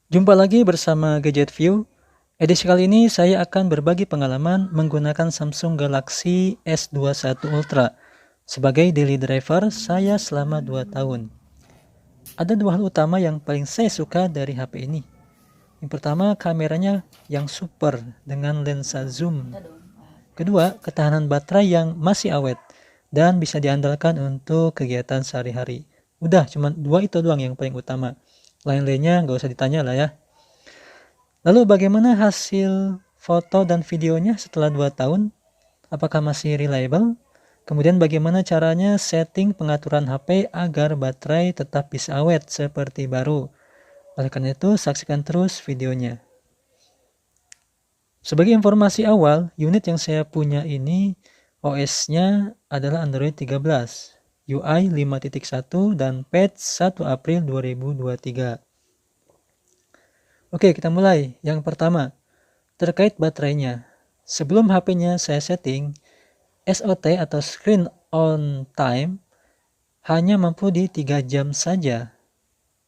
Jumpa lagi bersama Gadget View. Edisi kali ini saya akan berbagi pengalaman menggunakan Samsung Galaxy S21 Ultra. Sebagai daily driver saya selama 2 tahun. Ada dua hal utama yang paling saya suka dari HP ini. Yang pertama, kameranya yang super dengan lensa zoom. Kedua, ketahanan baterai yang masih awet dan bisa diandalkan untuk kegiatan sehari-hari. Udah, cuma dua itu doang yang paling utama. Lain-lainnya nggak usah ditanya lah ya. Lalu bagaimana hasil foto dan videonya setelah 2 tahun? Apakah masih reliable? Kemudian bagaimana caranya setting pengaturan HP agar baterai tetap bisa awet seperti baru? Oleh karena itu, saksikan terus videonya. Sebagai informasi awal, unit yang saya punya ini OS-nya adalah Android 13, UI 5.1 dan patch 1 April 2023. Oke, kita mulai. Yang pertama, terkait baterainya. Sebelum HP-nya saya setting, SOT atau Screen On Time hanya mampu di 3 jam saja.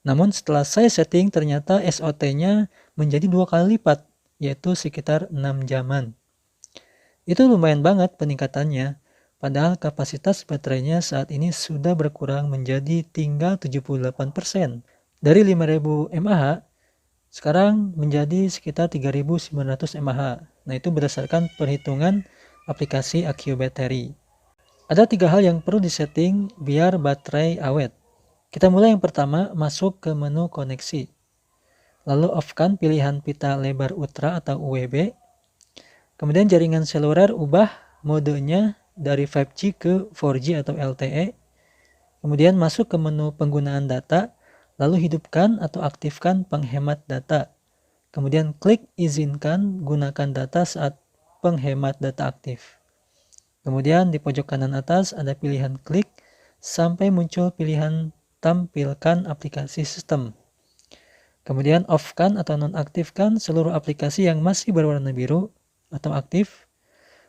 Namun setelah saya setting ternyata SOT-nya menjadi 2 kali lipat, yaitu sekitar 6 jaman. Itu lumayan banget peningkatannya, padahal kapasitas baterainya saat ini sudah berkurang menjadi tinggal 78%. Dari 5000 mAh, sekarang menjadi sekitar 3900 mAh. Nah, itu berdasarkan perhitungan aplikasi AQ Battery. Ada 3 hal yang perlu disetting biar baterai awet. Kita mulai yang pertama, masuk ke menu koneksi. Lalu off-kan pilihan pita lebar ultra atau UWB. Kemudian jaringan seluler ubah modenya dari 5G ke 4G atau LTE. Kemudian masuk ke menu penggunaan data, lalu hidupkan atau aktifkan penghemat data. Kemudian klik izinkan gunakan data saat penghemat data aktif. Kemudian di pojok kanan atas ada pilihan klik sampai muncul pilihan tampilkan aplikasi sistem. Kemudian off-kan atau nonaktifkan seluruh aplikasi yang masih berwarna biru atau aktif.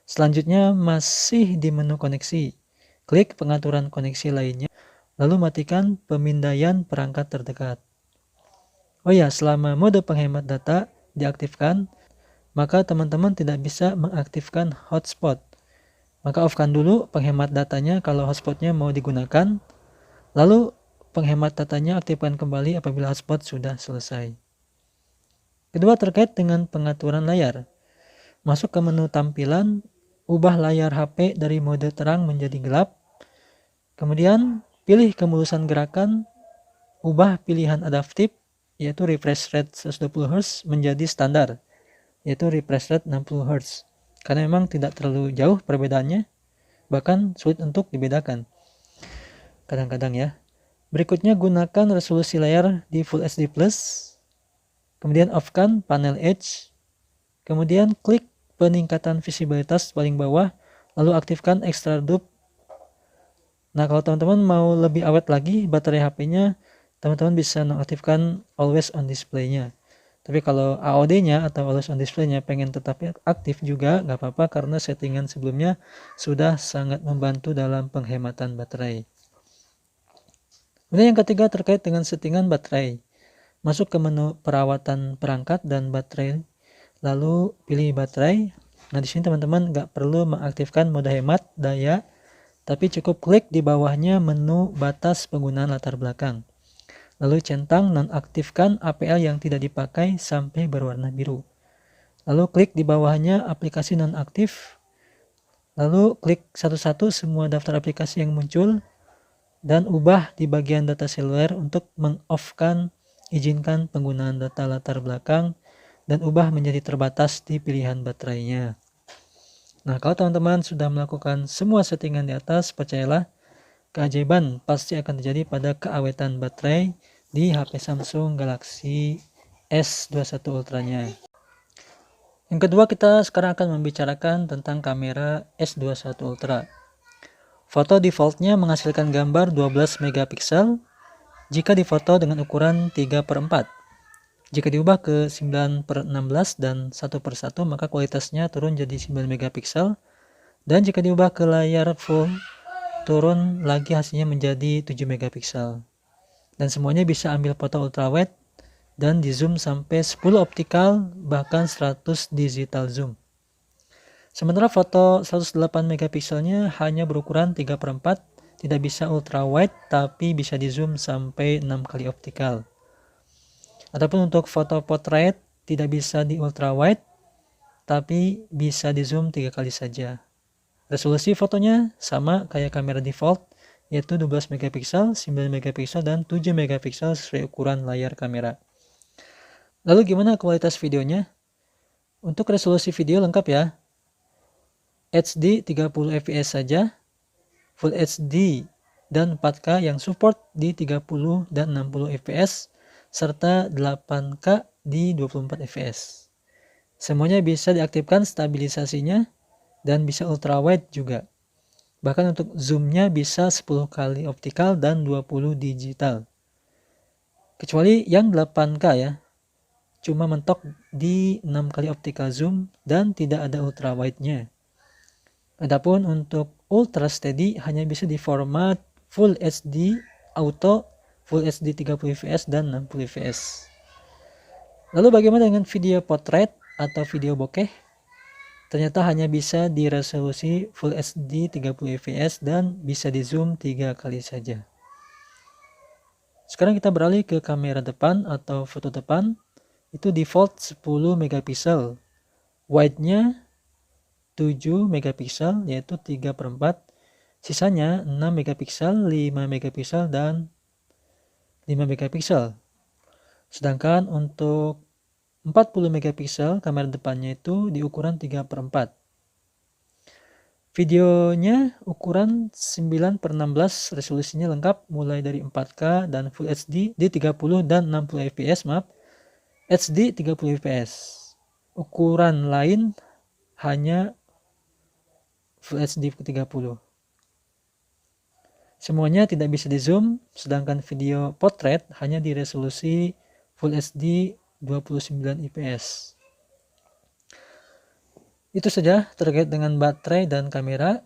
Selanjutnya masih di menu koneksi. Klik pengaturan koneksi lainnya, lalu matikan pemindaian perangkat terdekat. Oh ya, selama mode penghemat data diaktifkan, maka teman-teman tidak bisa mengaktifkan hotspot. Maka off-kan dulu penghemat datanya kalau hotspotnya mau digunakan, lalu penghemat datanya aktifkan kembali apabila hotspot sudah selesai. Kedua, terkait dengan pengaturan layar. Masuk ke menu tampilan, ubah layar HP dari mode terang menjadi gelap. Kemudian pilih kemulusan gerakan, ubah pilihan adaptif, yaitu refresh rate 120 Hz menjadi standar, yaitu refresh rate 60 Hz. Karena memang tidak terlalu jauh perbedaannya, bahkan sulit untuk dibedakan kadang-kadang ya. Berikutnya gunakan resolusi layar di Full HD+, kemudian off-kan panel edge, kemudian klik peningkatan visibilitas paling bawah, lalu aktifkan extra dupe. Nah, kalau teman-teman mau lebih awet lagi baterai HP-nya, teman-teman bisa nonaktifkan always on display-nya. Tapi kalau AOD-nya atau always on display-nya pengen tetap aktif juga nggak apa-apa karena settingan sebelumnya sudah sangat membantu dalam penghematan baterai. Kemudian yang ketiga terkait dengan settingan baterai. Masuk ke menu perawatan perangkat dan baterai, lalu pilih baterai. Nah, di sini teman-teman nggak perlu mengaktifkan mode hemat daya, tapi cukup klik di bawahnya menu batas penggunaan latar belakang. Lalu centang nonaktifkan APL yang tidak dipakai sampai berwarna biru. Lalu klik di bawahnya aplikasi nonaktif. Lalu klik satu-satu semua daftar aplikasi yang muncul dan ubah di bagian data seluler untuk meng-off-kan izinkan penggunaan data latar belakang dan ubah menjadi terbatas di pilihan baterainya. Nah, kalau teman-teman sudah melakukan semua settingan di atas, percayalah keajaiban pasti akan terjadi pada keawetan baterai di HP Samsung Galaxy S21 Ultra-nya. Yang kedua, kita sekarang akan membicarakan tentang kamera S21 Ultra. Foto defaultnya menghasilkan gambar 12 megapiksel jika difoto dengan ukuran 3/4. Jika diubah ke 9/16 dan 1/1, maka kualitasnya turun jadi 9 megapiksel. Dan jika diubah ke layar full, turun lagi hasilnya menjadi 7 megapiksel. Dan semuanya bisa ambil foto ultrawide dan di zoom sampai 10 optikal bahkan 100 digital zoom. Sementara foto 108 megapikselnya hanya berukuran 3/4, tidak bisa ultra wide tapi bisa di zoom sampai 6 kali optikal. Adapun untuk foto portrait tidak bisa di ultra wide tapi bisa di zoom 3 kali saja. Resolusi fotonya sama kayak kamera default, yaitu 12 megapiksel, 9 megapiksel, dan 7 megapiksel sesuai ukuran layar kamera. Lalu gimana kualitas videonya? Untuk resolusi video lengkap ya, HD 30 fps saja, Full HD dan 4K yang support di 30 dan 60 fps, serta 8K di 24 fps. Semuanya bisa diaktifkan stabilisasinya dan bisa ultrawide juga. Bahkan untuk zoomnya bisa 10 kali optikal dan 20 digital. Kecuali yang 8K ya, cuma mentok di 6 kali optical zoom dan tidak ada ultrawide-nya. Adapun untuk ultra steady hanya bisa di format Full HD Auto, Full HD 30 fps dan 60 fps. Lalu bagaimana dengan video portrait atau video bokeh? Ternyata hanya bisa di resolusi Full HD 30 fps dan bisa di zoom 3 kali saja. Sekarang kita beralih ke kamera depan atau foto depan. Itu default 10 megapiksel. Wide-nya 7 megapiksel yaitu 3/4. Sisanya 6 megapiksel, 5 megapiksel, dan 5 megapiksel. Sedangkan untuk 40 megapiksel kamera depannya itu di ukuran 3/4. Videonya ukuran 9/16, resolusinya lengkap mulai dari 4K dan Full HD di 30 dan 60 fps, HD 30 fps. Ukuran lain hanya Full HD 30. Semuanya tidak bisa di zoom, sedangkan video portrait hanya di resolusi Full HD 29 fps. Itu saja terkait dengan baterai dan kamera.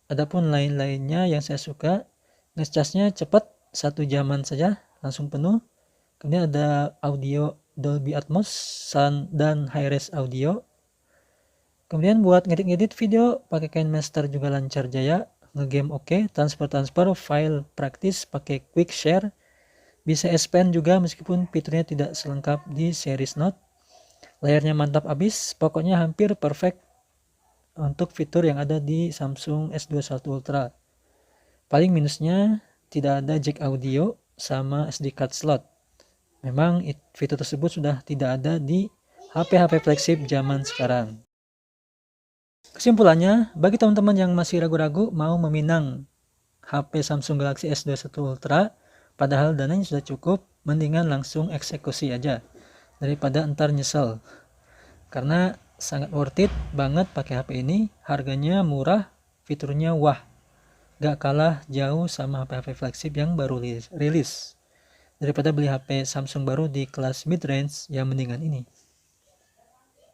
Adapun lain-lainnya yang saya suka, ngecasnya cepat, 1 jaman saja langsung penuh. Kemudian ada audio Dolby Atmos, sound dan high-res audio. Kemudian buat ngedit-ngedit video pakai KineMaster juga lancar jaya. Ngegame oke, transfer file praktis pakai Quick Share. Bisa S Pen juga meskipun fiturnya tidak selengkap di series Note. Layarnya mantap abis, pokoknya hampir perfect untuk fitur yang ada di Samsung S21 Ultra. Paling minusnya tidak ada jack audio sama SD card slot. Memang fitur tersebut sudah tidak ada di HP-HP flagship zaman sekarang. Kesimpulannya, bagi teman-teman yang masih ragu-ragu mau meminang HP Samsung Galaxy S21 Ultra, padahal dananya sudah cukup, mendingan langsung eksekusi aja daripada ntar nyesel. Karena sangat worth it banget pakai HP ini, harganya murah, fiturnya wah. Gak kalah jauh sama HP-HP flagship yang baru rilis. Daripada beli HP Samsung baru di kelas mid-range, yang mendingan ini.